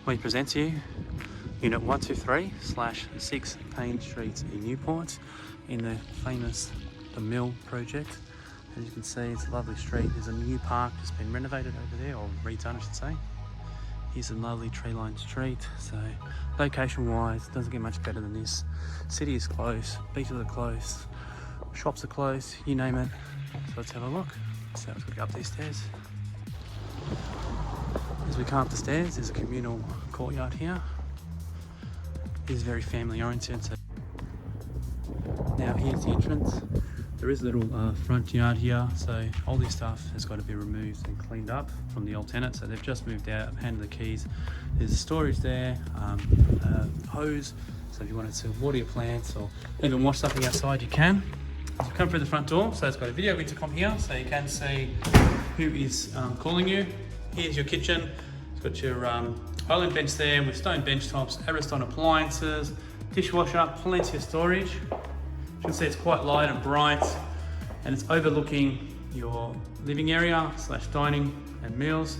we present to you Unit 123/6 Paine Street in Newport in the famous The Mill project. As you can see, it's a lovely street. There's a new park that's been renovated over there, or redone I should say. Here's a lovely tree-lined street. So location-wise, it doesn't get much better than this. City is close, beaches are close, shops are close, you name it. So let's have a look. So let's go up these stairs. As we come up the stairs, there's a communal courtyard here. It is very family oriented. So now here's the entrance. There is a little front yard here, so all this stuff has got to be removed and cleaned up from the old tenant. So they've just moved out, handed the keys. There's storage there, hose, so if you wanted to water your plants or even wash something outside, you can. So come through the front door, so it's got a video intercom here, so you can see who is calling you. Here's your kitchen. It's got your island bench there with stone bench tops, Ariston appliances, dishwasher, plenty of storage. You can see it's quite light and bright, and it's overlooking your living area / dining and meals.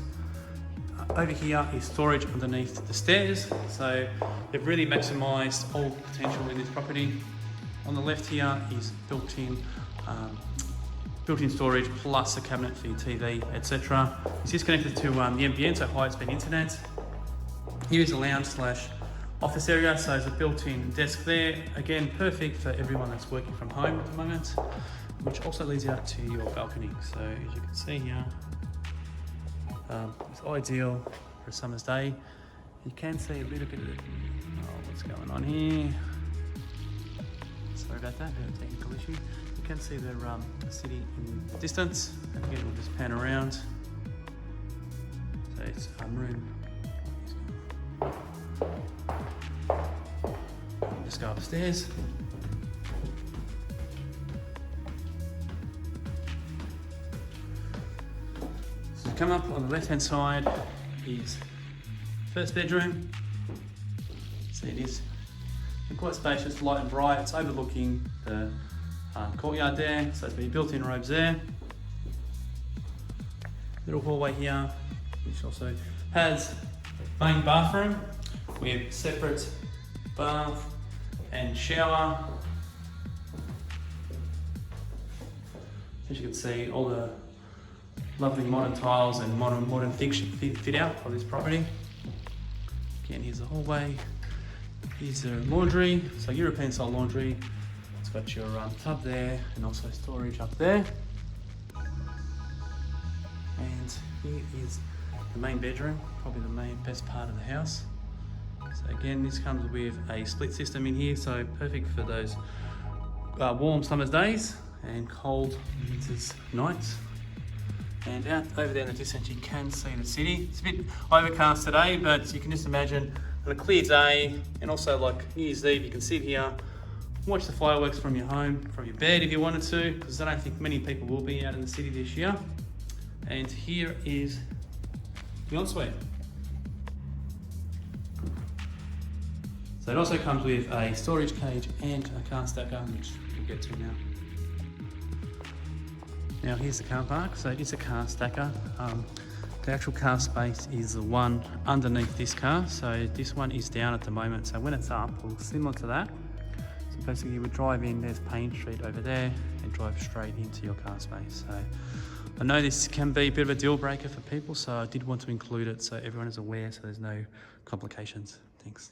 Over here is storage underneath the stairs, so they've really maximised all potential in this property. On the left here is built-in storage plus a cabinet for your TV, etc. It's just connected to the NBN, so high-speed internet. Here is a lounge / office area, so there's a built-in desk there. Again, perfect for everyone that's working from home at the moment, which also leads out to your balcony. So as you can see here, it's ideal for a summer's day. You can see a little bit of what's going on here. Sorry about that, bit of a technical issue. You can see the city in the distance, and again we'll just pan around. So it's room. Just go upstairs. So come up on the left hand side is first bedroom. So it is quite spacious, light and bright. It's overlooking the courtyard there, so there's built-in robes there. Little hallway here, which also has main bathroom with separate bath and shower. As you can see, all the lovely modern tiles and modern fit out of this property. Again, here's the hallway. Here's the laundry, so European style laundry. It's got your tub there and also storage up there. And here is the main bedroom, probably the best part of the house. So again, this comes with a split system in here, so perfect for those warm summer's days and cold winter's nights. And out over there in the distance, you can see the city. It's a bit overcast today, but you can just imagine on a clear day, and also like New Year's Eve, you can sit here, watch the fireworks from your home, from your bed if you wanted to, because I don't think many people will be out in the city this year. And here is the ensuite. So it also comes with a storage cage and a car stacker, which we'll get to now. Now here's the car park, so it's a car stacker. The actual car space is the one underneath this car, so this one is down at the moment, so when it's up, it looks similar to that. So basically you would drive in, there's Paine Street over there, and drive straight into your car space. So I know this can be a bit of a deal breaker for people, so I did want to include it so everyone is aware, so there's no complications. Thanks.